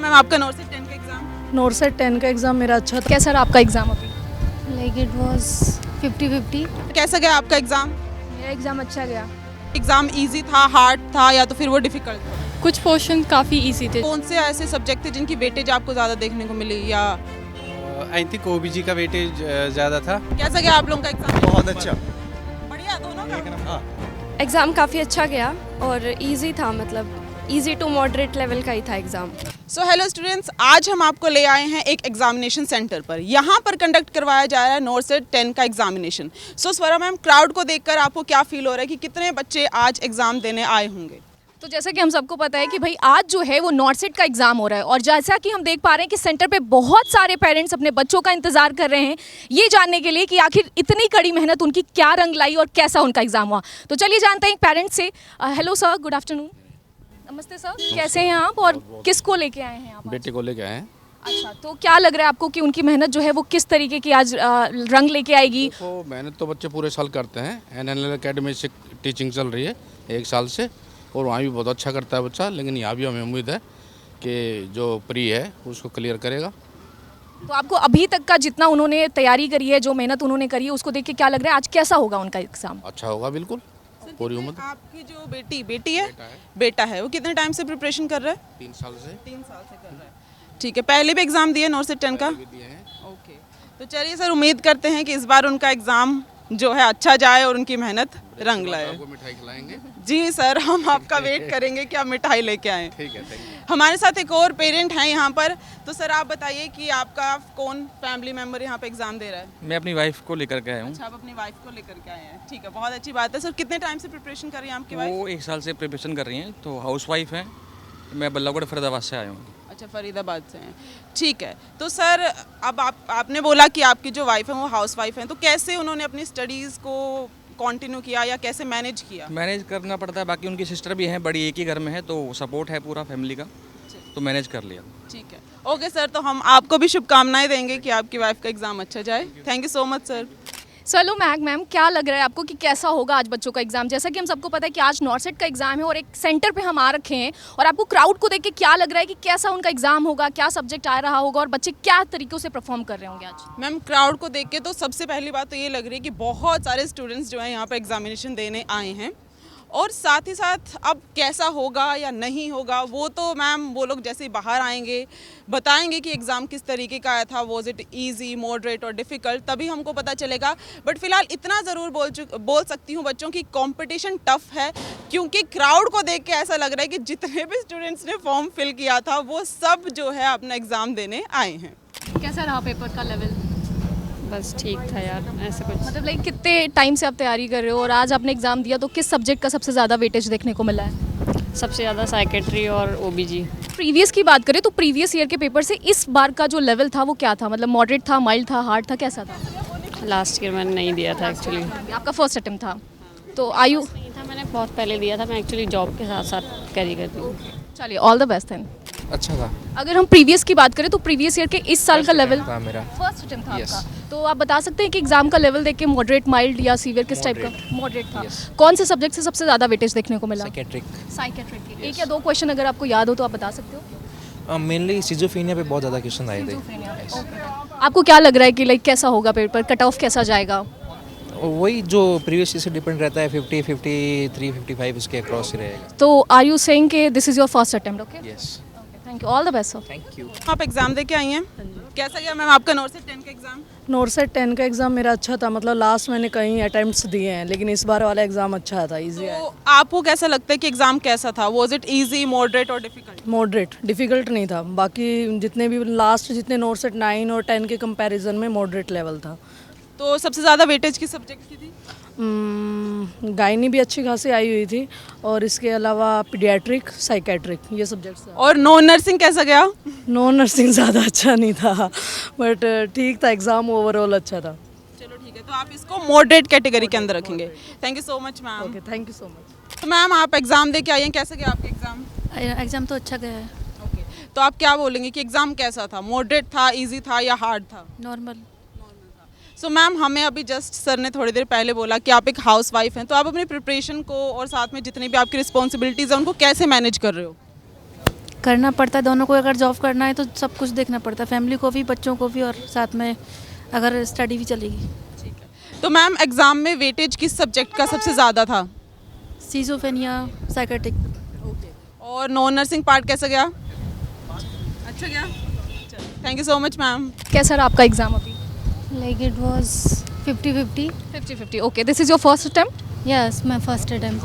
Ma'am आपका नॉर्सेट 10 का exam? नॉर्सेट 10 का एग्ज़ाम मेरा अच्छा था। कैसा रहा आपका एग्ज़ाम अभी? Like it was 50-50। कैसा गया आपका एग्जाम? मेरा एग्ज़ाम अच्छा गया। एग्जाम इजी था, हार्ड था या तो फिर वो डिफिकल्ट था? कुछ पोर्शन काफ़ी इजी थे। कौन से ऐसे सब्जेक्ट थे जिनकी वेटेज आपको ज़्यादा देखने को मिली या आई थिंक ओबीजी का वेटेज ज़्यादा था। कैसा गया आप लोगों का एग्जाम? बहुत अच्छा। बढ़िया दोनों का? एग्ज़ाम काफ़ी अच्छा गया और इजी था, मतलब इजी टू मॉडरेट लेवल का ही था एग्ज़ाम। सो हेलो स्टूडेंट्स, आज हम आपको ले आए हैं एक एग्जामिनेशन सेंटर पर। यहाँ पर कंडक्ट करवाया जा रहा है नॉर्सेट 10 का एग्जामिनेशन। सो स्वरा मैम, क्राउड को देखकर आपको क्या फील हो रहा है कि कितने बच्चे आज एग्जाम देने आए होंगे? तो जैसा कि हम सबको पता है कि भाई आज जो है वो नॉर्सेट का एग्ज़ाम हो रहा है और जैसा कि हम देख पा रहे हैं कि सेंटर पे बहुत सारे पेरेंट्स अपने बच्चों का इंतजार कर रहे हैं ये जानने के लिए कि आखिर इतनी कड़ी मेहनत उनकी क्या रंग लाई और कैसा उनका एग्ज़ाम हुआ। तो चलिए जानते हैं पेरेंट्स से। Hello sir, good afternoon. नमस्ते सर, कैसे हैं आप और किसको लेके आए हैं आप? बेटे को लेके आए हैं। अच्छा, तो क्या लग रहा है आपको कि उनकी मेहनत जो है वो किस तरीके की आज रंग लेके आएगी? तो मेहनत तो बच्चे पूरे साल करते हैं। NLL अकेडमी से टीचिंग चल रही है 1 साल से और वहाँ भी बहुत अच्छा करता है बच्चा, लेकिन यहाँ भी हमें उम्मीद है कि जो प्री है उसको क्लियर करेगा। तो आपको अभी तक का जितना उन्होंने तैयारी करी है, जो मेहनत उन्होंने करी है, उसको देख के क्या लग रहा है आज कैसा होगा उनका एग्ज़ाम? अच्छा होगा बिल्कुल, पूरी उम्मीद। आपकी जो बेटी है, बेटा है, वो कितने टाइम से प्रिपरेशन कर रहा है? 3 साल से। 3 साल से कर रहा है। ठीक है, पहले भी एग्जाम दिए नॉर्सेट 10 का? ओके, तो चलिए सर, उम्मीद करते हैं कि इस बार उनका एग्जाम जो है अच्छा जाए और उनकी मेहनत रंग लाए। आपको मिठाई खिलाएंगे। जी सर, हम आपका वेट करेंगे कि आप मिठाई लेके आएँ। ठीक है, थैंक यू। हमारे साथ एक और पेरेंट हैं यहाँ पर। तो सर आप बताइए कि आपका कौन फैमिली मेंबर यहाँ पे एग्जाम दे रहा है? मैं अपनी वाइफ को लेकर के आया हूँ। अच्छा, आप अपनी वाइफ को लेकर के आए हैं। ठीक है, बहुत अच्छी बात है। सर कितने टाइम से प्रिपरेशन कर रही हैं आपकी वाइफ? वो 1 साल से प्रिपरेशन कर रही हैं, तो हाउस वाइफ हैं। मैं बल्लभगढ़ फरीदाबाद से आया हूँ। अच्छा, फरीदाबाद से हैं। ठीक है, तो सर अब आपने बोला कि आपकी जो वाइफ है वो हाउस वाइफ हैं, तो कैसे उन्होंने अपनी स्टडीज़ को कंटिन्यू किया या कैसे मैनेज किया? मैनेज करना पड़ता है, बाकी उनकी सिस्टर भी हैं, बड़ी एक ही घर में है, तो सपोर्ट है पूरा फैमिली का, तो मैनेज कर लिया। ठीक है, ओके सर, तो हम आपको भी शुभकामनाएं देंगे कि आपकी वाइफ का एग्ज़ाम अच्छा जाए। Thank you so much sir. चलो मैम, क्या लग रहा है आपको कि कैसा होगा आज बच्चों का एग्जाम? जैसा कि हम सबको पता है कि आज नॉर्सेट का एग्जाम है और एक सेंटर पे हम आ रखे हैं, और आपको क्राउड को देख के क्या लग रहा है कि कैसा उनका एग्जाम होगा, क्या सब्जेक्ट आ रहा होगा और बच्चे क्या तरीक़ों से परफॉर्म कर रहे होंगे आज? मैम, क्राउड को देख के तो सबसे पहली बात तो ये लग रही है कि बहुत सारे स्टूडेंट्स जो हैं यहाँ पर एग्जामिनेशन देने आए हैं, और साथ ही साथ अब कैसा होगा या नहीं होगा वो तो मैम वो लोग जैसे ही बाहर आएंगे बताएंगे कि एग्ज़ाम किस तरीके का आया था, वॉज इट ईजी, मॉडरेट और डिफ़िकल्ट, तभी हमको पता चलेगा। बट फिलहाल इतना ज़रूर बोल सकती हूँ बच्चों की कंपटीशन टफ़ है, क्योंकि क्राउड को देख के ऐसा लग रहा है कि जितने भी स्टूडेंट्स ने फॉर्म फिल किया था वो सब जो है अपना एग्ज़ाम देने आए हैं। कैसा रहा पेपर का लेवल? बस ठीक था यार, ऐसा कुछ। मतलब लाइक कितने टाइम से आप तैयारी कर रहे हो और आज आपने एग्जाम दिया, तो किस सब्जेक्ट का सबसे ज़्यादा वेटेज देखने को मिला है? सबसे ज़्यादा साइकेट्री और ओबीजी। प्रीवियस की बात करें तो प्रीवियस ईयर के पेपर से इस बार का जो लेवल था वो क्या था? मतलब मॉडरेट था, माइल्ड था, हार्ड था, कैसा था? लास्ट ईयर मैंने नहीं दिया था एक्चुअली। आपका फर्स्ट अटेम्प्ट था, तो आयु नहीं था, मैंने बहुत पहले दिया था। मैं एक्चुअली जॉब के साथ साथ कैरी करती हूँ। चलिए, ऑल द बेस्ट देन। अच्छा था। अगर हम प्रीवियस की बात करें तो प्रीवियस ईयर के इस साल का लेवल था मेरा। फर्स्ट अटेम्प्ट था Yes. आपका, तो आप बता सकते हैं कि एग्जाम का लेवल देख के मॉडरेट, माइल्ड या सीवियर किस टाइप का? मॉडरेट था। Yes. कौन से सब्जेक्ट से सबसे ज़्यादा वेटेज देखने को मिला? साइकेट्रिक। साइकेट्रिक के। एक या दो क्वेश्चन अगर आपको याद हो तो आप बता सकते हो। मेनली सिजोफ्रेनिया पे बहुत ज़्यादा क्वेश्चन आए थे। आपको क्या लग रहा है कि लाइक कैसा होगा पेपर, कट ऑफ कैसा जाएगा? वही जो प्रीवियस ईयर से डिपेंड रहता है, 50, 53, 55 उसके अक्रॉस ही रहेगा। तो आर यू सेइंग कि this is your first attempt? Okay, yes, thank you, all the best sir. Thank you. आप एग्ज़ाम दे के आई हैं? कैसा गया मैम आपका नॉर्सेट 10 का एग्ज़ाम? नॉर्सेट 10 का एग्ज़ाम मेरा अच्छा था, मतलब लास्ट मैंने कई अटैम्प्ट्स दिए हैं, लेकिन इस बार वाला एग्ज़ाम अच्छा था, ईजी है। तो आपको कैसा लगता है कि एग्ज़ाम कैसा था? वॉज इट ईजी, मॉडरेट और डिफ़िकल्ट? मॉडरेट, डिफ़िकल्ट नहीं था। बाकी जितने भी लास्ट जितने नॉर्सेट 9 और 10 के कंपैरिजन में मॉडरेट लेवल था। तो सबसे ज़्यादा वेटेज किस सब्जेक्ट की थी? गायनी भी अच्छी खासी आई हुई थी, और इसके अलावा पीडियाट्रिक, साइकेट्रिक, ये सब्जेक्ट्स। और नॉन नर्सिंग कैसा गया? नॉन नर्सिंग ज़्यादा अच्छा नहीं था, बट ठीक था, एग्ज़ाम ओवरऑल अच्छा था। चलो ठीक है, तो आप इसको मॉडरेट कैटेगरी के अंदर रखेंगे। Thank you so much ma'am. Okay, thank you so much. तो मैम आप एग्ज़ाम दे के आई हैं, कैसा गया आपका एग्ज़ाम? एग्ज़ाम तो अच्छा गया है, ओके, तो आप क्या बोलेंगे कि एग्ज़ाम कैसा था? मॉडरेट था, इजी था या हार्ड था? नॉर्मल। सो मैम, हमें अभी जस्ट सर ने थोड़ी देर पहले बोला कि आप एक हाउस वाइफ हैं, तो आप अपनी प्रिपरेशन को और साथ में जितनी भी आपकी रिस्पॉन्सिबिलिटीज़ हैं उनको कैसे मैनेज कर रहे हो? करना पड़ता है दोनों को, अगर जॉब करना है तो सब कुछ देखना पड़ता है, फैमिली को भी, बच्चों को भी, और साथ में अगर स्टडी भी चलेगी। तो मैम एग्ज़ाम में वेटेज किस सब्जेक्ट का सबसे ज़्यादा था? सीजोफेनिया, साइकेट्रिक। और नॉन नर्सिंग पार्ट कैसा गया? अच्छा गया। Thank you so much ma'am. कैसा रहा आपका एग्जाम अभी? Like it was 50-50. 50-50 okay. This is your first attempt? Yes, my first attempt.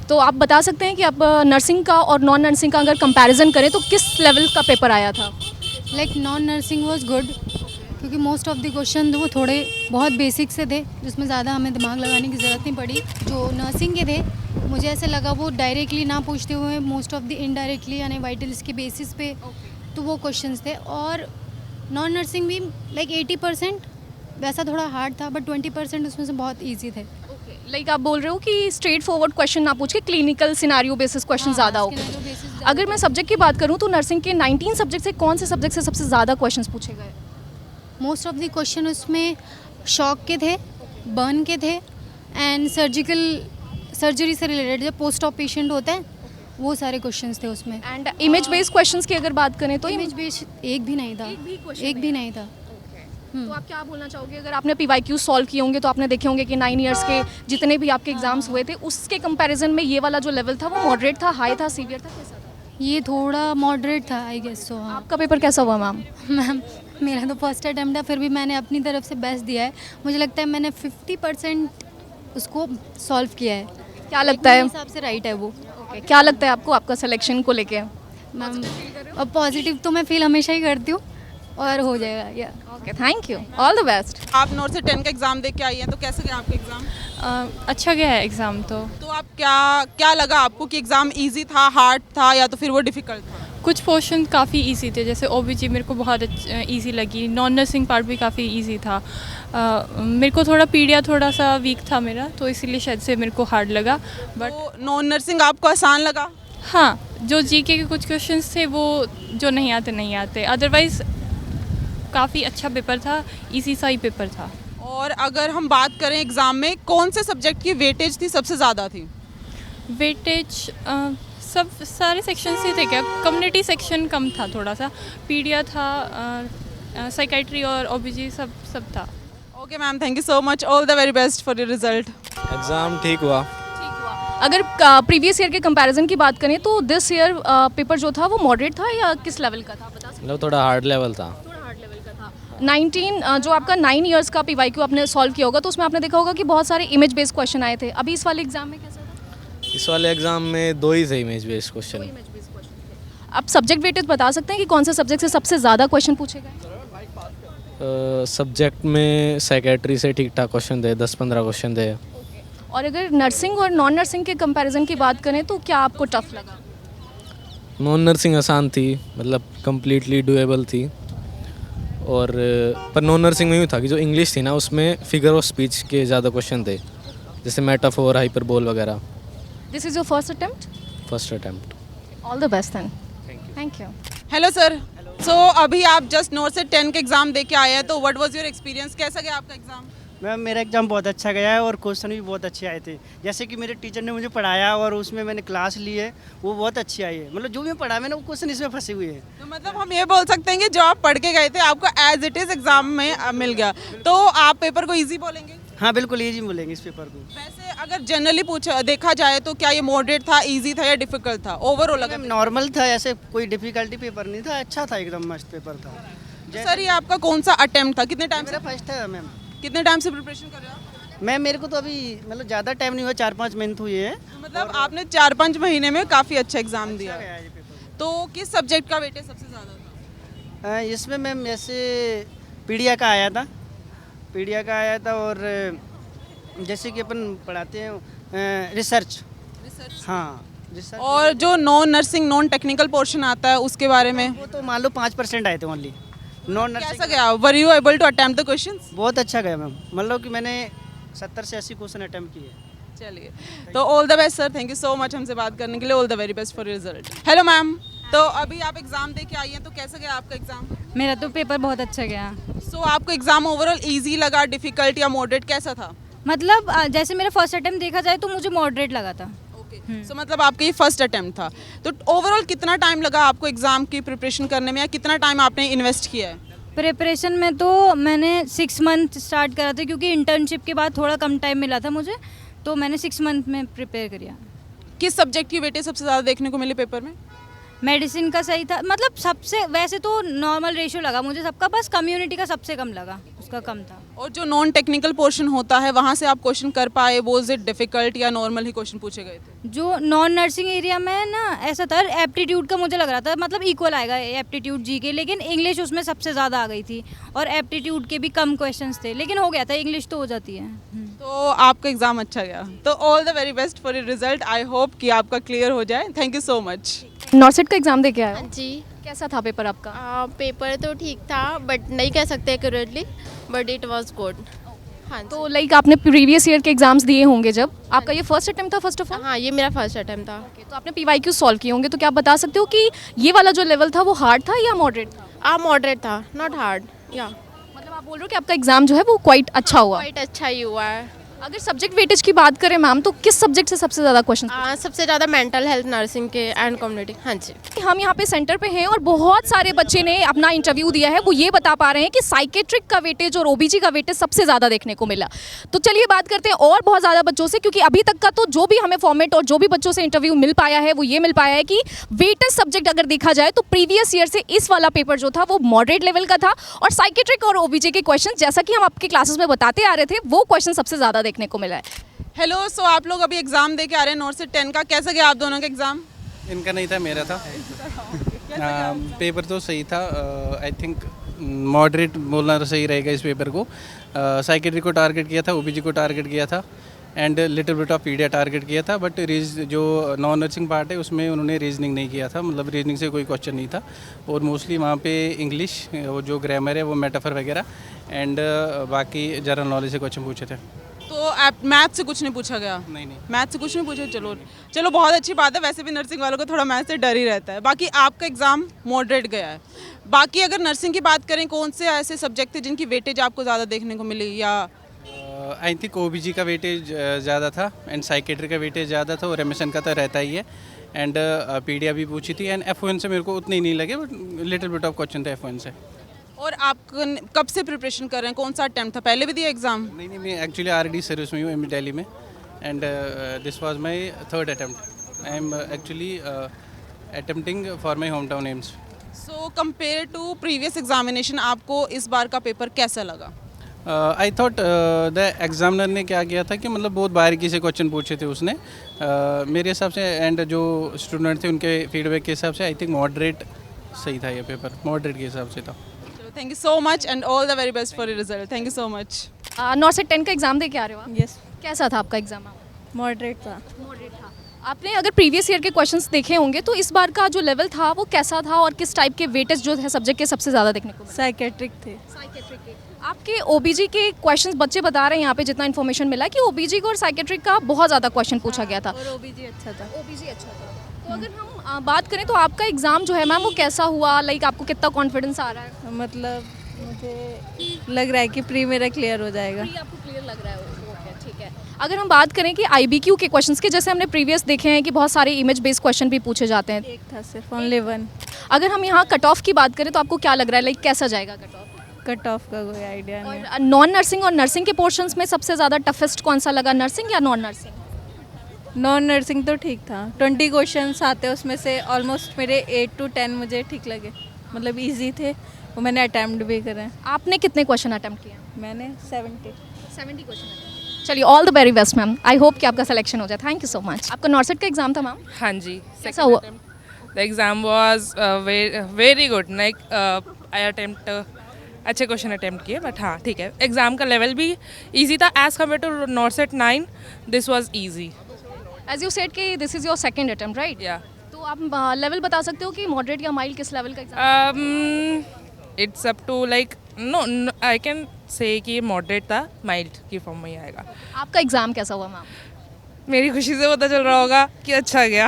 तो आप बता सकते हैं कि आप नर्सिंग का और नॉन नर्सिंग का अगर कंपैरिजन करें तो किस लेवल का पेपर आया था? Like non-nursing was good क्योंकि मोस्ट ऑफ द क्वेश्चन वो थोड़े बहुत बेसिक से थे जिसमें ज़्यादा हमें दिमाग लगाने की ज़रूरत नहीं पड़ी। जो नर्सिंग के थे मुझे ऐसा लगा वो डायरेक्टली ना पूछते हुए मोस्ट ऑफ द इनडायरेक्टली यानी वाइटल्स के बेसिस पे तो वो क्वेश्चंस थे। और नॉन नर्सिंग भी लाइक 80% वैसा थोड़ा हार्ड था बट 20% उसमें से बहुत ईजी थे। लाइक आप बोल रहे हो कि स्ट्रेट फॉरवर्ड क्वेश्चन ना पूछ के क्लिनिकल सिनारियो बेसिस क्वेश्चन ज़्यादा हो गए। अगर मैं सब्जेक्ट की बात करूँ तो नर्सिंग के 19 सब्जेक्ट से कौन से सब्जेक्ट से सबसे ज़्यादा क्वेश्चंस पूछे गए? मोस्ट ऑफ द क्वेश्चन उसमें शॉक के थे, बर्न के थे एंड सर्जरी से रिलेटेड जो पोस्ट ऑप पेशेंट होता है वो सारे क्वेश्चंस थे उसमें। एंड इमेज बेस्ड क्वेश्चंस की अगर बात करें तो इमेज बेस्ड एक भी नहीं था, एक भी नहीं था। तो आप क्या बोलना चाहोगे? अगर आपने PYQ सॉल्व किए होंगे तो आपने देखे होंगे कि 9 इयर्स के जितने भी आपके एग्जाम्स हुए थे उसके कंपैरिजन में ये वाला जो लेवल था वो मॉडरेट था, हाई था, सीवियर था, कैसा था? ये थोड़ा मॉडरेट था आई गेस सो। हाँ आपका पेपर कैसा हुआ मैम? मैम मेरा तो फर्स्ट अटैम्प्ट है फिर भी मैंने अपनी तरफ से बेस्ट दिया है। मुझे लगता है मैंने 50% उसको सॉल्व किया है। क्या लगता है? मेरे हिसाब से राइट है वो। क्या लगता है आपको आपका सिलेक्शन को लेके? मैम अब पॉजिटिव तो मैं फील हमेशा ही करती हूँ और हो जाएगा या। Okay, thank you, all the best. आप नॉर्थ से 10 का एग्ज़ाम दे के आई हैं तो कैसा गया आपका एग्ज़ाम? अच्छा गया है एग्ज़ाम तो आप क्या लगा आपको कि एग्ज़ाम इजी था, हार्ड था या तो फिर वो डिफ़िकल्ट था? कुछ पोर्शन काफ़ी इजी थे, जैसे OBG मेरे को बहुत इजी लगी, नॉन नर्सिंग पार्ट भी काफ़ी इजी था। मेरे को थोड़ा पीडिया थोड़ा सा वीक था मेरा तो इसीलिए शायद से मेरे को हार्ड लगा। बट तो नॉन नर्सिंग आपको आसान लगा? हाँ, जो GK के कुछ क्वेश्चंस थे वो जो नहीं आते, अदरवाइज़ काफ़ी अच्छा पेपर था, इजी सा ही पेपर था। और अगर हम बात करें एग्ज़ाम में कौन से सब्जेक्ट की वेटेज थी सबसे ज़्यादा थी? वेटेज सब सारे सेक्शन से थे क्या, कम्युनिटी सेक्शन कम था थोड़ा सा, पीडिया था, साइकेट्री और OBG सब था। Okay ma'am, thank you so much, all the very best for your result. Exam ठीक हुआ। अगर प्रीवियस ईयर के कंपैरिजन की बात करें तो दिस ईयर पेपर जो था वो मॉडरेट था या किस लेवल का था, बता सकते? मतलब थोड़ा हार्ड लेवल था। 19 जो आपका 9 इयर्स का PYQ आपने सॉल्व किया होगा तो उसमें आपने देखा होगा कि बहुत सारे इमेज बेस्ड क्वेश्चन आए थे। अभी इस वाले एग्जाम में कैसा था? इस वाले एग्ज़ाम में 2 ही थे इमेज बेस्ड क्वेश्चन। आप सब्जेक्ट वेटेज बता सकते हैं कि कौन से सब्जेक्ट से सबसे ज़्यादा क्वेश्चन पूछे गए? सब्जेक्ट में साइकेट्री से ठीक ठाक क्वेश्चन थे, 10-15 क्वेश्चन थे। और अगर नर्सिंग और नॉन नर्सिंग के कंपैरिजन की बात करें तो क्या आपको टफ लगा? नॉन नर्सिंग आसान थी, मतलब कम्प्लीटली डुएबल थी। और पर नॉन नर्सिंग में भी था कि जो इंग्लिश थी ना उसमें फिगर ऑफ स्पीच के ज़्यादा क्वेश्चन थे, जैसे मेटाफोर, हाइपरबोल वगैरह। This is your first attempt? First attempt. All the best then. Thank you. Hello sir, so अभी आप जस्ट नॉर्थ से 10 के एग्ज़ाम दे के आए हैं तो व्हाट वाज योर एक्सपीरियंस, कैसा गया आपका एग्ज़ाम? मैम मेरा एग्ज़ाम बहुत अच्छा गया है और क्वेश्चन भी बहुत अच्छे आए थे। जैसे कि मेरे टीचर ने मुझे पढ़ाया और उसमें मैंने क्लास ली है वो बहुत अच्छी आई है, मतलब जो भी पढ़ा मैंने वो क्वेश्चन इसमें फंसे हुए हैं। तो मतलब हम ये बोल सकते हैं कि जो आप पढ़ के गए थे आपको एज इट इज़ एग्ज़ाम में मिल गया, तो आप पेपर को ईजी बोलेंगे? हाँ बिल्कुल ईजी बोलेंगे इस पेपर को। वैसे अगर जनरली देखा जाए तो क्या ये मॉडरेट था, ईजी था या डिफिकल्ट था ओवरऑल? अगर नॉर्मल था, ऐसे कोई डिफिकल्टी पेपर नहीं था, अच्छा था, एकदम मस्त पेपर था। सर ये आपका कौन सा अटेम्प्ट था, कितने टाइम से? फर्स्ट है मैम। कितने टाइम से प्रिपरेशन कर रहे हो आप? मैम मेरे को तो अभी मतलब ज़्यादा टाइम नहीं हुआ, 4-5 मंथ हुए हैं। मतलब आपने 4-5 महीने में काफ़ी अच्छा एग्जाम दिया। तो किस सब्जेक्ट का वेटेज सबसे ज़्यादा था? इसमें मैम ऐसे पीडिया का आया था और जैसे कि अपन पढ़ाते हैं रिसर्च। हाँ रिसर्च। और जो non nursing non technical portion आता है उसके बारे में? वो तो मान लो 5% आए थे ओनली। नॉन नर्सिंग कैसा गया? Were you able to attempt the questions? बहुत अच्छा गया मैम, मतलब कि मैंने 70 से 80 क्वेश्चन अटेम्प्ट किए। चलिए, तो all the best sir, thank you so much हमसे बात करने के लिए, all the very best for result. Hello ma'am, तो अभी आप एग्जाम दे के आई हैं तो कैसा गया आपका एग्जाम? मेरा तो पेपर बहुत अच्छा गया। सो आपको एग्जाम ओवरऑल इजी लगा, डिफिकल्ट या मॉडरेट, कैसा था? मतलब जैसे मेरा फर्स्ट अटेम्प्ट देखा जाए तो मुझे मॉडरेट लगा था। ओके, सो मतलब आपका ये फर्स्ट अटेम्प्ट था, तो ओवरऑल कितना टाइम लगा आपको एग्ज़ाम की प्रिपरेशन करने में, या कितना टाइम आपने इन्वेस्ट किया है? प्रिपरेशन में तो मैंने 6 मंथ स्टार्ट करा था, क्योंकि इंटर्नशिप के बाद थोड़ा कम टाइम मिला था मुझे, तो मैंने 6 मंथ में प्रिपेयर किया। किस सब्जेक्ट की वेटेज सबसे ज़्यादा देखने को मिली पेपर में? मेडिसिन का सही था, मतलब सबसे वैसे तो नॉर्मल रेशियो लगा मुझे सबका, बस कम्युनिटी का सबसे कम लगा, उसका कम था। और जो नॉन टेक्निकल पोर्शन होता है वहाँ से आप क्वेश्चन कर पाए, वॉज इट डिफिकल्ट या नॉर्मल ही क्वेश्चन पूछे गए थे? जो नॉन नर्सिंग एरिया में ना ऐसा था, एप्टीट्यूड का मुझे लग रहा था मतलब इक्वल आएगा एप्टीट्यूड जी के, लेकिन इंग्लिश उसमें सबसे ज़्यादा आ गई थी, और एप्टीट्यूड के भी कम क्वेश्चंस थे, लेकिन हो गया था, इंग्लिश तो हो जाती है। तो आपका एग्ज़ाम अच्छा गया, तो all the very best for your result. I hope कि आपका क्लियर हो जाए। Thank you so much. नॉर्सेट का एग्जाम दे के आए हो? जी। कैसा था पेपर आपका? पेपर तो ठीक था, बट नहीं कह सकते accurately, but it was good. हाँ, तो लाइक आपने प्रीवियस ईयर के एग्जाम्स दिए होंगे, जब आपका ये फर्स्ट अटेम्प्ट था फर्स्ट ऑफ ऑल? हाँ, ये मेरा फर्स्ट अटेम्प्ट था। तो आपने PYQ सॉल्व किए होंगे, तो क्या आप बता सकते हो कि ये वाला जो लेवल था वो हार्ड था या मॉडरेट था? मॉडरेट था, नॉट हार्ड। या मतलब आप बोल रहे हो कि आपका एग्जाम जो है वो क्वाइट अच्छा हुआ? क्वाइट अच्छा ही हुआ है। अगर सब्जेक्ट वेटेज की बात करें मैम, तो किस सब्जेक्ट से सबसे ज़्यादा क्वेश्चन? सबसे ज़्यादा मेंटल हेल्थ, नर्सिंग के एंड कम्युनिटी। हाँ जी। हम यहाँ पे सेंटर पे हैं और बहुत सारे बच्चे ने अपना इंटरव्यू दिया है, वो ये बता पा रहे हैं कि साइकेट्रिक का वेटेज और OBG का वेटेज सबसे ज़्यादा देखने को मिला। तो चलिए बात करते हैं और बहुत ज़्यादा बच्चों से, क्योंकि अभी तक का तो जो भी हमें फॉर्मेट और जो भी बच्चों से इंटरव्यू मिल पाया है वो ये मिल पाया है कि वेटेज सब्जेक्ट अगर देखा जाए तो प्रीवियस ईयर से इस वाला पेपर जो था वो मॉडरेट लेवल का था, और साइकेट्रिक और OBG के क्वेश्चन जैसा कि हम आपके क्लासेस में बताते आ रहे थे वो क्वेश्चन सबसे ज़्यादा देखने को मिला है। हेलो, सो आप लोग अभी एग्ज़ाम दे के आ रहे हैं नॉर्सेट 10 का, कैसा गया आप दोनों का एग्ज़ाम? इनका नहीं था, मेरा था। पेपर तो सही था, आई थिंक मॉडरेट बोलना सही रहेगा इस पेपर को। साइकेट्री को टारगेट किया था, OBG को टारगेट किया था, and little bit of pedia target किया था, बट जो नॉन नर्सिंग पार्ट है उसमें उन्होंने रीजनिंग नहीं किया था, मतलब रीजनिंग से कोई क्वेश्चन नहीं था, और मोस्टली वहाँ पे इंग्लिश, वो जो ग्रामर है वो मेटाफर वगैरह, एंड बाकी जनरल नॉलेज से क्वेश्चन पूछे थे। तो आप मैथ से कुछ नहीं पूछा गया? नहीं। मैथ से कुछ नहीं पूछा, चलो बहुत अच्छी बात है। वैसे भी नर्सिंग वालों को थोड़ा मैथ से डर ही रहता है। बाकी आपका एग्ज़ाम मॉडरेट गया है। बाकी अगर नर्सिंग की बात करें, कौन से ऐसे सब्जेक्ट थे जिनकी वेटेज आपको ज़्यादा देखने को मिली? या आई थिंक OBG का वेटेज ज़्यादा था, एंड साइकेट्री का वेटेज ज़्यादा था, और MSN का तो रहता ही है, एंड पीडिया भी पूछी थी, एंड F1 से मेरे को उतने ही नहीं लगे, but little bit of question थे F1 से। और आप कब से प्रिपरेशन कर रहे हैं? कौन सा अटेम्प्ट था? पहले भी दिया एग्ज़ाम? नहीं, मैं एक्चुअली RD सर्विस में हूँ दिल्ली में, and this was my third attempt. I am actually attempting for my home town AIIMS. So compare to previous examination, आपको इस बार का पेपर कैसा लगा? आई थॉट द एग्जामिनर ने क्या किया था कि मतलब बहुत बारीकी से क्वेश्चन पूछे थे उसने, मेरे हिसाब से, एंड जो स्टूडेंट थे उनके फीडबैक के हिसाब से आई थिंक मॉडरेट सही था ये पेपर, मॉडरेट के हिसाब से था। Thank you so much and all the very best for your result. Thank you so much. नॉर्सेट 10 का एग्जाम दे के आ रहे हो आप? यस। कैसा था आपका एग्जाम? मॉडरेट था। मॉडरेट था। आपने अगर प्रीवियस ईयर के क्वेश्चंस देखे होंगे तो इस बार का जो लेवल था वो कैसा था, और किस टाइप के वेटेज जो है सब्जेक्ट के सबसे ज़्यादा देखने को मिले? साइकेट्रिक थे। साइकेट्रिक के आपके OBG के क्वेश्चंस बच्चे बता रहे हैं यहाँ पे, जितना इन्फॉर्मेशन मिला कि OBG को और साइकेट्रिक का बहुत ज़्यादा क्वेश्चन पूछा गया था, और OBG अच्छा था। OBG अच्छा था। तो अगर हम बात करें तो आपका एग्ज़ाम जो है मैम वो कैसा हुआ, लाइक आपको कितना कॉन्फिडेंस आ रहा है? मतलब मुझे लग रहा है कि प्री मेरा क्लियर हो जाएगा। प्री आपको क्लियर लग रहा है? ओके, ठीक है। अगर हम बात करें कि IBQ के क्वेश्चंस के, जैसे हमने प्रीवियस देखे हैं कि बहुत सारे इमेज बेस्ड क्वेश्चन भी पूछे जाते हैं, एक था सिर्फ, ओनली वन। अगर हम यहाँ कट ऑफ की बात करें तो आपको क्या लग रहा है, लाइक कैसा जाएगा कट ऑफ? कट ऑफ का कोई आइडिया नहीं। और नॉन नर्सिंग और नर्सिंग के पोर्शंस में सबसे ज़्यादा टफेस्ट कौन सा लगा, नर्सिंग या नॉन नर्सिंग? नॉन नर्सिंग तो ठीक था, 20 क्वेश्चंस आते हैं उसमें से ऑलमोस्ट मेरे 8 to 10 मुझे ठीक लगे, मतलब इजी थे, वो मैंने अटैम्प्ट भी करे। आपने कितने क्वेश्चन अटैम्प्ट किए? मैंने 70 क्वेश्चन। चलिए, all the very best ma'am. I hope कि आपका सिलेक्शन हो जाए। Thank you so much. आपका नॉर्सेट का एग्जाम था मैम? हाँ जी। कैसा हुआ? The exam was very good, like I attempt अच्छे क्वेश्चन अटेम्प्ट किए, बट हाँ ठीक है, एग्ज़ाम का लेवल भी इजी था as compare to NORCET 9। This was easy. As you said कि this is your second attempt, right? Yeah. तो आप लेवल बता सकते हो कि मॉडरेट या माइल्ड किस लेवल का exam? It's up to like no, I can say कि मॉडरेट था, माइल्ड की फॉर्म में ही आएगा। आपका एग्जाम कैसा हुआ मैम? मेरी खुशी से पता चल रहा होगा कि अच्छा गया।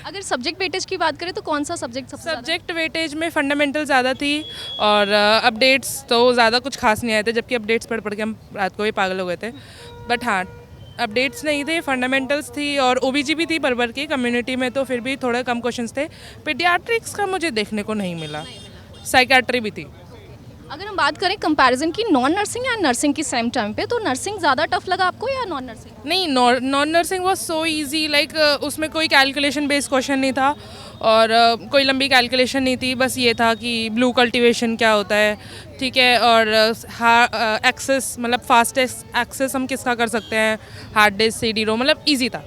अगर सब्जेक्ट वेटेज की बात करें तो कौन सा सब्जेक्ट सबसे सब्जेक्ट वेटेज में फंडामेंटल ज़्यादा थी, और अपडेट्स तो ज़्यादा कुछ खास नहीं आए थे, जबकि अपडेट्स पढ़ के हम रात को भी पागल हो गए थे, बट हाँ अपडेट्स नहीं थे, फंडामेंटल्स थी और ओबीजी भी थी बरबर की कम्युनिटी में, तो फिर भी थोड़े कम क्वेश्चंस थे। पीडियाट्रिक्स का मुझे देखने को नहीं मिला, साइकेट्री भी थी। अगर हम बात करें कंपैरिजन की नॉन नर्सिंग या नर्सिंग की सेम टाइम पे, तो नर्सिंग ज़्यादा टफ लगा आपको या नॉन नर्सिंग? नहीं, non nursing was so easy, like उसमें कोई कैलकुलेशन बेस्ड क्वेश्चन नहीं था और कोई लंबी कैलकुलेशन नहीं थी। बस ये था कि ब्लू कल्टीवेशन क्या होता है, ठीक है, और एक्सेस मतलब फास्टेस्ट एक्सेस हम किसका कर सकते हैं, हार्ड डिस्क, CD रोम, मतलब ईजी था।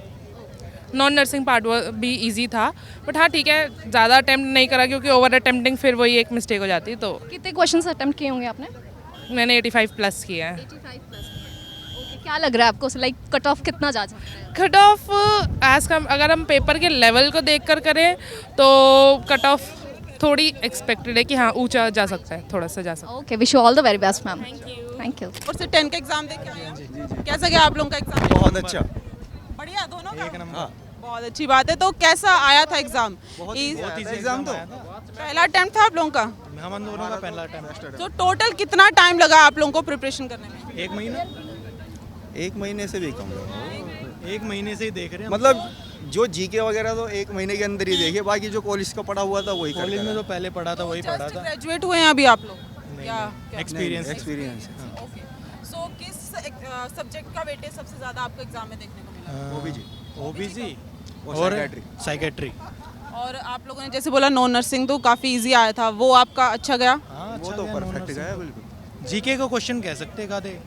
नॉन नर्सिंग पार्ट भी इजी था, बट हाँ ठीक है, ज़्यादा अटेम्प्ट नहीं करा क्योंकि ओवर अटेम्प्टिंग फिर वही एक मिस्टेक हो जाती। तो कितने क्वेश्चन अटेम्प्ट किए होंगे आपने? मैंने 85 प्लस किया है। 85 प्लस। ओके, क्या लग रहा है आपको, लाइक कट ऑफ कितना जा सकता है? कट ऑफ एज कम अगर हम पेपर के लेवल को देख कर करें तो कट ऑफ थोड़ी एक्सपेक्टेड है कि हाँ ऊंचा जा सकता है, थोड़ा सा जा सकता है। Okay, wish you all the very best ma'am. Thank you. और से 10 का एग्जाम दे के आए हैं, कैसा गया आप लोगों का एग्जाम? बहुत अच्छा, बढ़िया, दोनों का? एक नंबर। बहुत अच्छी बात है। तो कैसा आया था एग्जाम? एग्जाम तो पहला अटेम्प्ट था आप लोगों का? हम दोनों का पहला अटेम्प्ट। तो टोटल कितना टाइम लगा आप लोगों को प्रिपरेशन करने में? 1 महीना। 1 महीने से भी कम। 1 महीने से ही देख रहे हैं, मतलब जो जीके वगैरह तो 1 महीने के अंदर ही देखे, बाकी जो कॉलेज का पढ़ा हुआ था वही कॉलेज में तो पहले पढ़ा था वही पढ़ा था। ग्रेजुएट हुए हैं अभी आप लोग? एक्सपीरियंस। सो किस सब्जेक्ट का वेटेज सबसे ज़्यादा आपको एग्जाम में देखने को मिला? ओबीजी और साइकेट्री। और आप लोगों ने जैसे बोला नॉन नर्सिंग तो काफ़ी इजी आया था, वो आपका अच्छा गया? वो तो परफेक्ट गया बिल्कुल। जीके को क्वेश्चन कह सकते हैं, आधे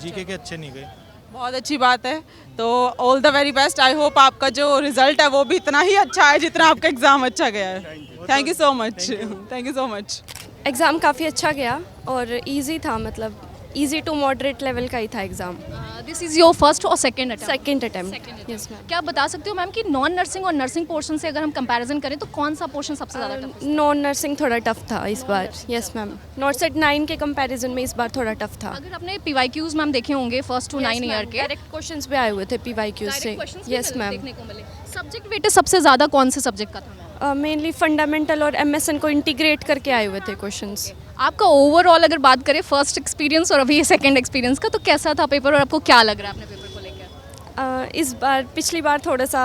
जीके के अच्छे नहीं गए। बहुत अच्छी बात है। तो all the very best. I hope आपका जो रिजल्ट है वो भी इतना ही अच्छा है जितना आपका एग्ज़ाम अच्छा गया है। Thank you so much. Thank you so much. Exam काफ़ी अच्छा गया और इजी था, मतलब इजी टू मॉडरेट लेवल का ही था exam. This is your first और second attempt? Second attempt, yes ma'am. क्या आप बता सकते हो मैम कि नॉन नर्सिंग और नर्सिंग पोर्शन से अगर हम कंपैरिजन करें तो कौन सा पोर्शन सबसे ज़्यादा टफ? नॉन नर्सिंग थोड़ा टफ था इस बार, यस मैम। नॉर्सेट 9 के कंपैरिजन में इस बार थोड़ा टफ था। अगर आपने PYQs मैम देखे होंगे फर्स्ट टू 9 ईयर के, डायरेक्ट क्वेश्चंस भी आए हुए थे PYQs से, यस मैम। देखने को मिले। सब्जेक्ट वेटेज सबसे ज़्यादा कौन से सब्जेक्ट का था? मेनली फंडामेंटल और MSN को इंटीग्रेट करके आए हुए थे क्वेश्चंस। आपका ओवरऑल अगर बात करें फर्स्ट एक्सपीरियंस और अभी सेकंड एक्सपीरियंस का, तो कैसा था पेपर और आपको क्या लग रहा है अपने पेपर को लेकर? इस बार पिछली बार थोड़ा सा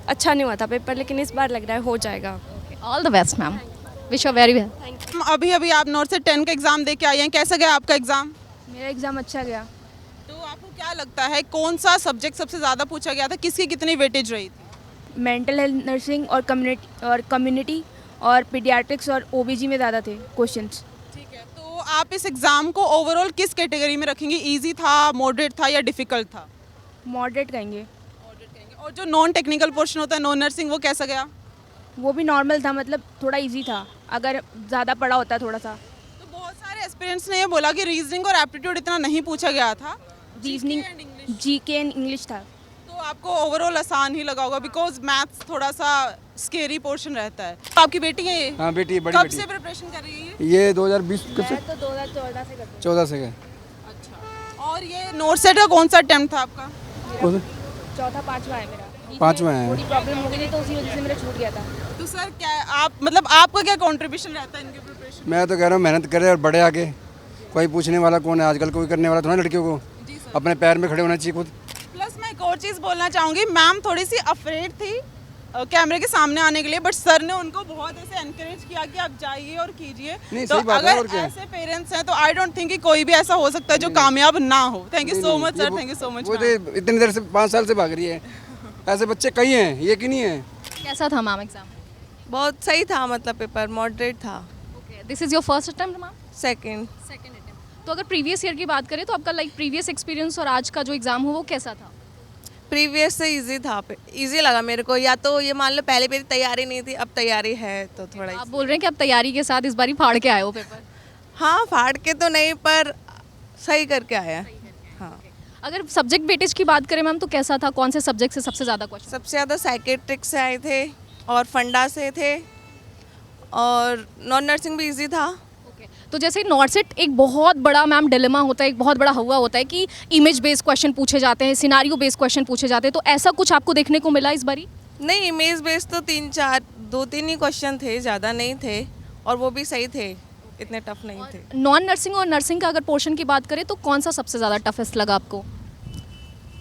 अच्छा नहीं हुआ था पेपर, लेकिन इस बार लग रहा है हो जाएगा। All the best ma'am, wish you very well. अभी अभी आप नॉर्सेट 10 का एग्जाम दे के आई हैं, कैसा गया आपका एग्जाम? मेरा एग्ज़ाम अच्छा गया। तो आपको क्या लगता है कौन सा सब्जेक्ट सबसे ज़्यादा पूछा गया था, किसकी कितनी वेटेज रही थी? मेंटल हेल्थ, नर्सिंग और कम्युनिटी और पीडियाट्रिक्स और OBG में ज़्यादा थे क्वेश्चंस। ठीक है, तो आप इस एग्ज़ाम को ओवरऑल किस कैटेगरी में रखेंगे? इजी था, मॉडरेट था या डिफ़िकल्ट था? मॉडरेट कहेंगे। और जो नॉन टेक्निकल पोर्शन होता है नॉन नर्सिंग, वो कैसा गया? वो भी नॉर्मल था, मतलब थोड़ा इजी था अगर ज़्यादा पढ़ा होता थोड़ा सा। तो बहुत सारे एस्पिरेंट्स ने ये बोला कि रीजनिंग और एप्टीट्यूड इतना नहीं पूछा गया था, रीजनिंग, GK एंड इंग्लिश था। तो आपको ओवरऑल आसान ही लगा होगा बिकॉज मैथ्स थोड़ा सा स्केरी पोर्शन रहता है। आपकी बेटी है ये? हाँ बेटी, बड़ी कब बेटी। से प्रिपरेशन कर रही है ये 2020 कब से? तो 2014 से करते 14 से गए। अच्छा, और ये नॉर्सेट का कौन सा अटेम्प्ट था आपका? चौथा पांचवा है मेरा। 5वां है। थोड़ी प्रॉब्लम हो गई थी तो उसी वजह से मेरा छूट गया था। तो सर क्या आप मतलब आपका क्या कंट्रीब्यूशन रहता है इनके प्रिपरेशन? मैं तो कह रहा हूँ मेहनत करे और बढ़े आगे। कोई पूछने वाला कौन है आजकल, कोई करने वाला थोड़ा लड़कियों को अपने पैर में खड़े होना चाहिए खुद। प्लस मैं एक और चीज़ बोलना चाहूँगी, मैम थोड़ी सी अफ्रेड थी कैमरे के सामने आने के लिए, बट सर ने उनको बहुत ऐसे एनकरेज किया कि आप जाइए और कीजिए। तो अगर ऐसे पेरेंट्स हैं तो आई डोंट थिंक कि कोई भी ऐसा हो सकता है जो कामयाब ना हो। Thank you so much sir, thank you so much. वो तो इतनी देर से 5 साल से भाग रही है, ऐसे बच्चे कई हैं, ये कि नहीं है। कैसा था मैम एग्जाम? बहुत सही था, मतलब पेपर मॉडरेट था। Okay, this is your first attempt ma'am? Second attempt. तो अगर प्रीवियस ईयर की बात करें तो आपका लाइक प्रीवियस एक्सपीरियंस और आज का जो एग्जाम हो वो कैसा था? प्रीवियस से इजी था, इजी लगा मेरे को। या तो ये मान लो पहले मेरी तैयारी नहीं थी, अब तैयारी है तो थोड़ा। आप बोल रहे हैं कि आप तैयारी के साथ इस बार ही फाड़ के आए हो पेपर? हाँ, फाड़ के तो नहीं पर सही करके आया। हाँ। अगर सब्जेक्ट वेटेज की बात करें मैम तो कैसा था, कौन से सब्जेक्ट से सबसे ज़्यादा क्वेश्चन? सबसे ज़्यादा साइकेट्रिक से आए थे और फंडा से थे और नॉन नर्सिंग भी इजी था। तो जैसे नॉर्सेट एक बहुत बड़ा मैम डिलेमा होता है, एक बहुत बड़ा हुआ होता है कि इमेज बेस्ड क्वेश्चन पूछे जाते हैं, सिनारियो बेस्ड क्वेश्चन पूछे जाते हैं, तो ऐसा कुछ आपको देखने को मिला इस बारी? नहीं, इमेज बेस्ड तो 2-3 ही क्वेश्चन थे, ज़्यादा नहीं थे और वो भी सही थे, इतने टफ नहीं थे। नॉन नर्सिंग और नर्सिंग का अगर पोर्शन की बात करें तो कौन सा सबसे ज़्यादा टफेस्ट लगा आपको?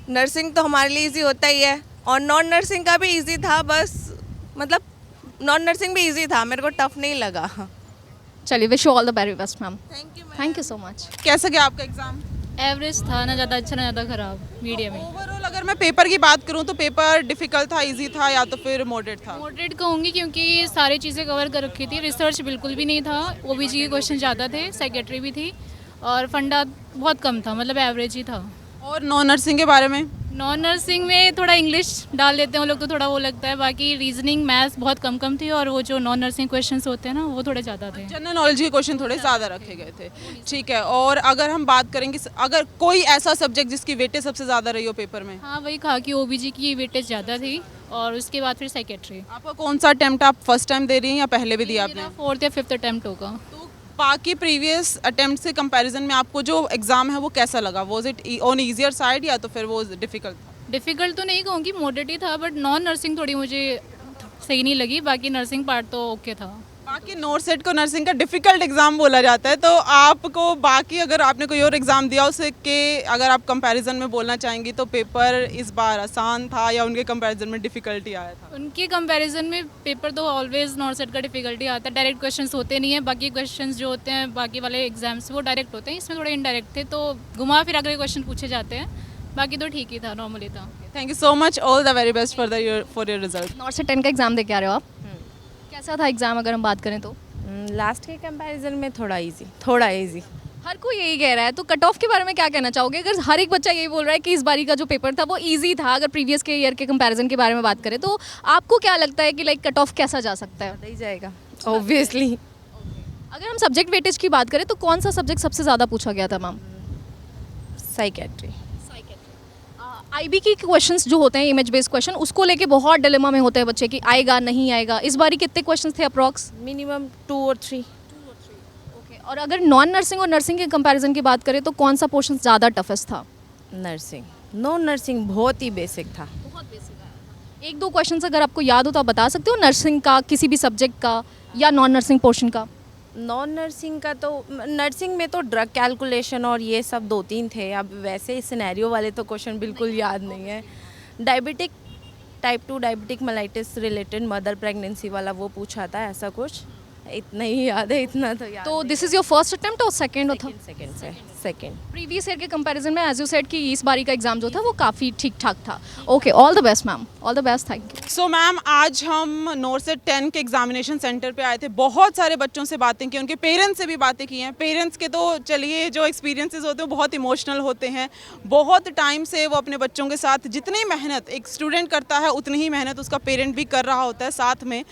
नर्सिंग तो हमारे लिए इजी होता ही है और नॉन नर्सिंग का भी इजी था, बस मतलब नॉन नर्सिंग भी इजी था, मेरे को टफ नहीं लगा। चलिए, wish you all the very best ma'am. Thank you so much. कैसा गया आपका एग्जाम? एवरेज था, ना ज़्यादा अच्छा ना ज़्यादा ख़राब, मीडियम ही। ओवरऑल अगर मैं पेपर की बात करूं तो पेपर डिफिकल्ट था, इजी था या तो फिर मॉडरेट था? मॉडरेट कहूँगी क्योंकि सारी चीज़ें कवर कर रखी थी, रिसर्च बिल्कुल भी नहीं था, ओबीजी के क्वेश्चन ज़्यादा थे, सेक्रेटरी भी थी और फंडा बहुत कम था, मतलब एवरेज ही था। और नॉन नर्सिंग के बारे में? नॉन नर्सिंग में थोड़ा इंग्लिश डाल देते हैं वो लोग तो थोड़ा वो लगता है, बाकी रीजनिंग मैथ्स बहुत कम थी और वो जो नॉन नर्सिंग क्वेश्चंस होते हैं ना वो थोड़े ज़्यादा थे। जनरल नॉलेज के क्वेश्चन थोड़े ज़्यादा रखे गए थे, ठीक है। और अगर हम बात करेंगे अगर कोई ऐसा सब्जेक्ट जिसकी वेटेज सबसे ज़्यादा रही हो पेपर में? हाँ, वही कहा कि ओबीजी की वेटेज ज़्यादा थी और उसके बाद फिर सेक्रेटरी। आपका कौन सा अटेम्प्ट, आप फर्स्ट टाइम दे रही हैं या पहले भी दिया आपने? 4th या 5th अटेम्प्ट होगा। बाकी प्रीवियस अटेम्प्ट से कंपैरिजन में आपको जो एग्ज़ाम है वो कैसा लगा? Was it on easier side या तो फिर वो डिफ़िकल्ट था? डिफ़िकल्ट तो नहीं कहूँगी, मॉडरेट ही था, बट नॉन नर्सिंग थोड़ी मुझे सही नहीं लगी, बाकी नर्सिंग पार्ट तो ओके था। बाकी नॉर्सेट को नर्सिंग का डिफ़िकल्ट एग्ज़ाम बोला जाता है, तो आपको बाकी अगर आपने कोई और एग्ज़ाम दिया उससे के अगर आप कंपैरिजन में बोलना चाहेंगी तो पेपर इस बार आसान था या उनके कंपैरिजन में डिफ़िकल्टी आया था? उनके कंपैरिजन में पेपर तो ऑलवेज नॉर्सेट का डिफ़िकल्टी आता है, डायरेक्ट क्वेश्चंस होते नहीं है, बाकी क्वेश्चंस जो होते हैं बाकी वाले एग्जाम्स वो डायरेक्ट होते हैं, इसमें थोड़े इनडायरेक्ट थे तो घुमा फिरा के क्वेश्चन पूछे जाते हैं, बाकी तो ठीक ही था, नॉर्मली था। Thank you so much, all the very best for your result. नॉर्सेट 10 का एग्ज़ाम दे के आ रहे हो आप, कैसा था एग्ज़ाम अगर हम बात करें तो? लास्ट के कंपैरिजन में थोड़ा इजी। हर कोई यही कह रहा है, तो कट ऑफ के बारे में क्या कहना चाहोगे? अगर हर एक बच्चा यही बोल रहा है कि इस बारी का जो पेपर था वो इजी था, अगर प्रीवियस के ईयर के कंपैरिजन के बारे में बात करें, तो आपको क्या लगता है कि लाइक कट ऑफ कैसा जा सकता है? नहीं जाएगा ऑब्वियसली। अगर हम सब्जेक्ट वेटेज की बात करें तो कौन सा सब्जेक्ट सबसे ज़्यादा पूछा गया था मैम? साइकेट्री। आईबी की क्वेश्चंस जो होते हैं, इमेज बेस्ड क्वेश्चन, उसको लेके बहुत डिलेमा में होते हैं बच्चे कि आएगा नहीं आएगा। इस बारी कितने क्वेश्चंस थे अप्रॉक्स? मिनिमम 2 और 3। ओके, और अगर नॉन नर्सिंग और नर्सिंग के कंपैरिजन की बात करें तो कौन सा पोर्शन ज़्यादा टफेस्ट था? नर्सिंग। नॉन नर्सिंग बहुत ही बेसिक था। एक दो क्वेश्चन अगर आपको याद हो तो आप बता सकते हो, नर्सिंग का, किसी भी सब्जेक्ट का या नॉन नर्सिंग पोर्शन का? नॉन नर्सिंग का तो नर्सिंग में तो ड्रग कैलकुलेशन और ये सब 2-3 थे, अब वैसे सिनेरियो वाले तो क्वेश्चन बिल्कुल याद नहीं है। Diabetic type 2 diabetic mellitus related mother pregnancy वाला वो पूछा था, ऐसा कुछ, इतना ही याद है, इतना तो याद। तो this is your first attempt और सेकंड था? सेकंड। प्रीवियस ईयर के कंपैरिजन में एज यू सेड कि इस बारी का एग्जाम जो था वो काफ़ी ठीक ठाक था। Okay, all the best ma'am, all the best, thank you. So ma'am, आज हम नॉर्सेट 10 के एग्जामिनेशन सेंटर पे आए थे, बहुत सारे बच्चों से बातें की, उनके पेरेंट्स से भी बातें की हैं। पेरेंट्स के तो चलिए जो एक्सपीरियंसेस होते हैं वो बहुत इमोशनल होते हैं, बहुत टाइम से वो अपने बच्चों के साथ जितनी मेहनत एक स्टूडेंट करता है उतनी ही मेहनत उसका पेरेंट भी कर रहा होता है साथ में,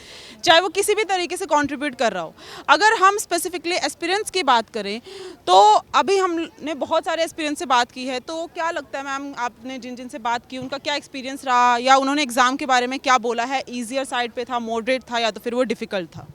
चाहे वो किसी भी तरीके से कॉन्ट्रीब्यूट कर रहा हो। अगर हम स्पेसिफिकली एक्सपीरियंस की बात करें तो अभी हमने बहुत सारे एक्सपीरियंस से बात की है, तो क्या लगता है मैम आपने जिन जिन से बात की उनका क्या एक्सपीरियंस रहा या उन्होंने एग्ज़ाम के बारे में क्या बोला है? ईजियर साइड पे था, मॉडरेट था या तो फिर वो डिफ़िकल्ट था?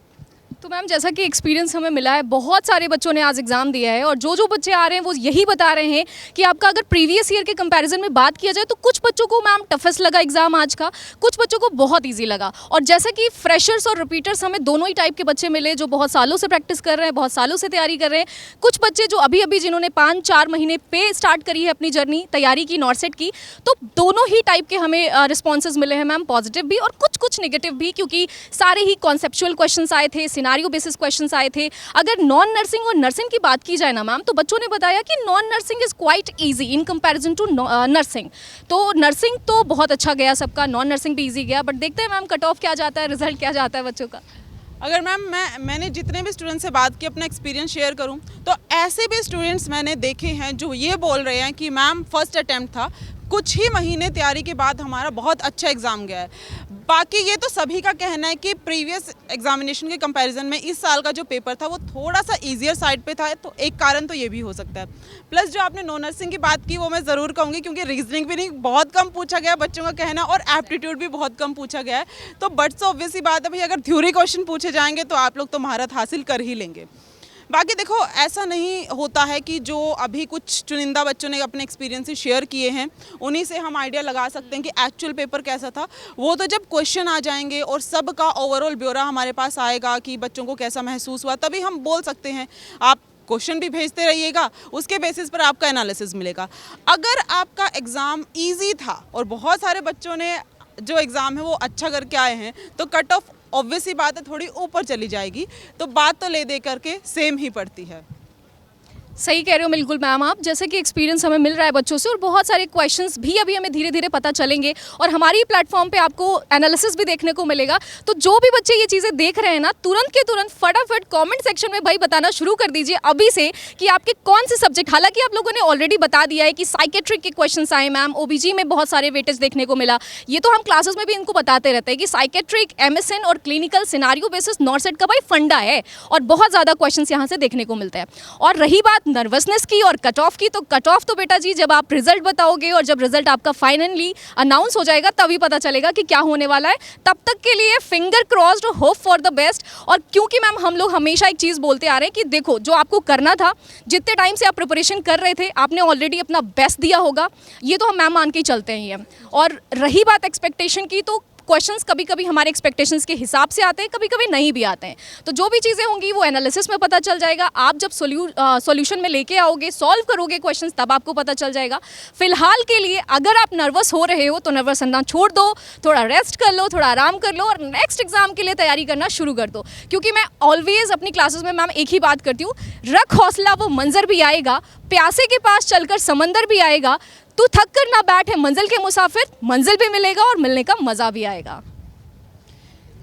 तो मैम जैसा कि एक्सपीरियंस हमें मिला है, बहुत सारे बच्चों ने आज एग्जाम दिया है और जो बच्चे आ रहे हैं वो यही बता रहे हैं कि आपका अगर प्रीवियस ईयर के कंपैरिजन में बात किया जाए तो कुछ बच्चों को मैम टफेस्ट लगा एग्जाम आज का, कुछ बच्चों को बहुत इजी लगा। और जैसा कि फ्रेशर्स और रिपीटर्स हमें दोनों ही टाइप के बच्चे मिले, जो बहुत सालों से प्रैक्टिस कर रहे हैं, बहुत सालों से तैयारी कर रहे हैं, कुछ बच्चे जो अभी अभी जिन्होंने 5-4 महीने पे स्टार्ट करी है अपनी जर्नी तैयारी की नॉर्सेट की, तो दोनों ही टाइप के हमें रिस्पॉन्सेज मिले हैं मैम, पॉजिटिव भी और कुछ नेगेटिव भी, क्योंकि सारे ही कॉन्सेप्चुअल क्वेश्चन आए थे, सिनारियो बेसिस क्वेश्चन आए थे। अगर नॉन नर्सिंग और नर्सिंग की बात की जाए ना मैम, तो बच्चों ने बताया कि non nursing is quite easy in comparison to nursing. तो नर्सिंग तो बहुत अच्छा गया सबका, नॉन नर्सिंग भी इजी गया, बट देखते हैं मैम कट ऑफ क्या जाता है, रिजल्ट क्या जाता है बच्चों का। अगर मैम मैंने जितने भी स्टूडेंट से बात की, अपना एक्सपीरियंस शेयर करूं, तो ऐसे भी स्टूडेंट्स मैंने देखे हैं जो ये बोल रहे हैं कि मैम फर्स्ट अटेम्प्ट था, कुछ ही महीने तैयारी के बाद हमारा बहुत अच्छा एग्ज़ाम गया है। बाकी ये तो सभी का कहना है कि प्रीवियस एग्जामिनेशन के कंपैरिजन में इस साल का जो पेपर था वो थोड़ा सा ईजियर साइड पे था, तो एक कारण तो ये भी हो सकता है। प्लस जो आपने नॉन नर्सिंग की बात की वो मैं ज़रूर कहूँगी, क्योंकि रीजनिंग भी नहीं बहुत कम पूछा गया बच्चों का कहना, और एप्टीट्यूड भी बहुत कम पूछा गया है। तो बट से ऑब्वियस ही बात है भाई, अगर थ्योरी क्वेश्चन पूछे जाएंगे तो आप लोग तो महारत हासिल कर ही लेंगे। बाकी देखो, ऐसा नहीं होता है कि जो अभी कुछ चुनिंदा बच्चों ने अपने एक्सपीरियंसेस शेयर किए हैं उन्हीं से हम आइडिया लगा सकते हैं कि एक्चुअल पेपर कैसा था। वो तो जब क्वेश्चन आ जाएंगे और सबका ओवरऑल ब्यौरा हमारे पास आएगा कि बच्चों को कैसा महसूस हुआ, तभी हम बोल सकते हैं। आप क्वेश्चन भी भेजते रहिएगा, उसके बेसिस पर आपका एनालिसिस मिलेगा। अगर आपका एग्ज़ाम ईजी था और बहुत सारे बच्चों ने जो एग्ज़ाम है वो अच्छा करके आए हैं, तो कट ऑफ ऑब्वियस ही बात है थोड़ी ऊपर चली जाएगी, तो बात तो ले दे करके सेम ही पड़ती है। सही कह रहे हो बिल्कुल मैम आप, जैसे कि एक्सपीरियंस हमें मिल रहा है बच्चों से और बहुत सारे क्वेश्चंस भी अभी हमें धीरे धीरे पता चलेंगे और हमारी प्लेटफॉर्म पे आपको एनालिसिस भी देखने को मिलेगा। तो जो भी बच्चे ये चीज़ें देख रहे हैं ना, तुरंत के तुरंत फटाफट कमेंट सेक्शन में भाई बताना शुरू कर दीजिए अभी से कि आपके कौन से सब्जेक्ट, हालांकि आप लोगों ने ऑलरेडी बता दिया है कि साइकेट्रिक के क्वेश्चन आए मैम, ओबीजी में बहुत सारे वेटेज देखने को मिला, ये तो हम क्लासेस में भी इनको बताते रहते हैं कि साइकेट्रिक, एमएसएन और क्लिनिकल सिनारियो बेसिस नॉर्सेट का भाई फंडा है और बहुत ज़्यादा क्वेश्चन यहाँ से देखने को मिलते हैं। और रही बात नर्वसनेस की और कट ऑफ की, तो कट ऑफ तो बेटा जी जब आप रिजल्ट बताओगे और जब रिजल्ट आपका फाइनली अनाउंस हो जाएगा तभी पता चलेगा कि क्या होने वाला है। तब तक के लिए finger crossed, hope for the best. और क्योंकि मैम हम लोग हमेशा एक चीज़ बोलते आ रहे हैं कि देखो जो आपको करना था, जितने टाइम से आप प्रिपरेशन कर रहे थे आपने ऑलरेडी अपना बेस्ट दिया होगा, ये तो हम मैम मान के ही चलते हैं ये। और रही बात एक्सपेक्टेशन की, तो क्वेश्चंस कभी कभी हमारे एक्सपेक्टेशंस के हिसाब से आते हैं, कभी कभी नहीं भी आते हैं। तो जो भी चीज़ें होंगी वो एनालिसिस में पता चल जाएगा। आप जब सॉल्यूशन में लेके आओगे, सॉल्व करोगे क्वेश्चंस, तब आपको पता चल जाएगा। फिलहाल के लिए अगर आप नर्वस हो रहे हो तो नर्वस होना छोड़ दो, थोड़ा रेस्ट कर लो, थोड़ा आराम कर लो और नेक्स्ट एग्जाम के लिए तैयारी करना शुरू कर दो। क्योंकि मैं ऑलवेज अपनी क्लासेस में मैम एक ही बात करती हूँ, रख हौसला वो मंजर भी आएगा, प्यासे के पास चलकर समंदर भी आएगा, तू थक कर ना बैठ है मंजिल के मुसाफिर, मंजिल भी मिलेगा और मिलने का मज़ा भी आएगा।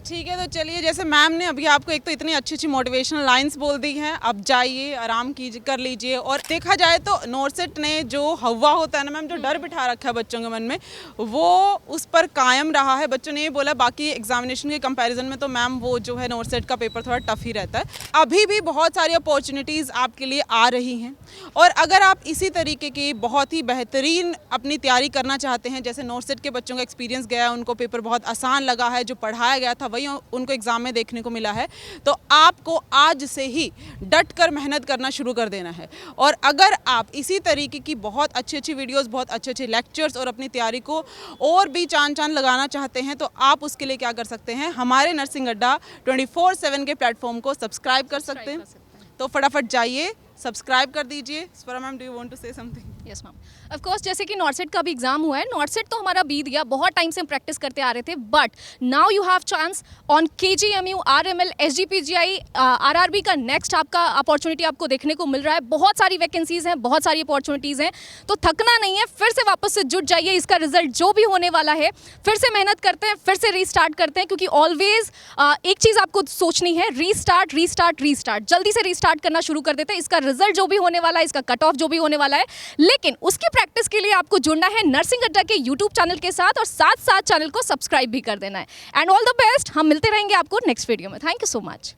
ठीक है, तो चलिए, जैसे मैम ने अभी आपको एक तो इतनी अच्छी अच्छी मोटिवेशनल लाइंस बोल दी हैं, अब जाइए आराम कीजिए, कर लीजिए। और देखा जाए तो नॉर्सेट ने जो हवा होता है ना मैम, जो डर बिठा रखा है बच्चों के मन में, वो उस पर कायम रहा है। बच्चों ने ये बोला बाकी एग्जामिनेशन के कंपैरिजन में तो मैम वो जो है नॉर्सेट का पेपर थोड़ा टफ ही रहता है। अभी भी बहुत सारी अपॉर्चुनिटीज़ आपके लिए आ रही हैं और अगर आप इसी तरीके की बहुत ही बेहतरीन अपनी तैयारी करना चाहते हैं, जैसे नॉर्सेट के बच्चों का एक्सपीरियंस गया, उनको पेपर बहुत आसान लगा है, जो पढ़ाया गया था वही उनको एग्जाम में देखने को मिला है, तो आपको आज से ही डट कर मेहनत करना शुरू कर देना है। और अगर आप इसी तरीके की बहुत अच्छी अच्छी वीडियोस, बहुत अच्छे अच्छे लेक्चर्स और अपनी तैयारी को और भी चांद लगाना चाहते हैं, तो आप उसके लिए क्या कर सकते हैं, हमारे नर्सिंग अड्डा 24/7 के प्लेटफॉर्म को सब्सक्राइब कर सकते हैं। तो फटाफट जाइए, सब्सक्राइब कर दीजिए। Swara ma'am, do you want to say something? Yes ma'am, of course जैसे कि नॉर्सेट का भी एग्जाम हुआ है, नॉर्सेट तो हमारा बीत गया, बहुत टाइम से हम प्रैक्टिस करते आ रहे थे, but now you have chance on KGMU, RML, SGPGI, RRB का नेक्स्ट आपका अपॉर्चुनिटी आपको देखने को मिल रहा है। बहुत सारी वैकेंसीज हैं, बहुत सारी अपॉर्चुनिटीज़ हैं, तो थकना नहीं है, फिर से वापस से जुट जाइए। इसका रिजल्ट जो भी होने वाला है, फिर से मेहनत करते हैं, फिर से रीस्टार्ट करते हैं, क्योंकि ऑलवेज एक चीज़ आपको सोचनी है, रीस्टार्ट रीस्टार्ट रीस्टार्ट, जल्दी से रीस्टार्ट करना शुरू कर देते हैं। इसका रिजल्ट जो भी होने वाला है, इसका कट ऑफ जो भी होने वाला है, लेकिन उसकी प्रैक्टिस के लिए आपको जुड़ना है नर्सिंग अड्डा के यूट्यूब चैनल के साथ और साथ साथ चैनल को सब्सक्राइब भी कर देना है। एंड ऑल द बेस्ट, हम मिलते रहेंगे आपको नेक्स्ट वीडियो में। Thank you so much.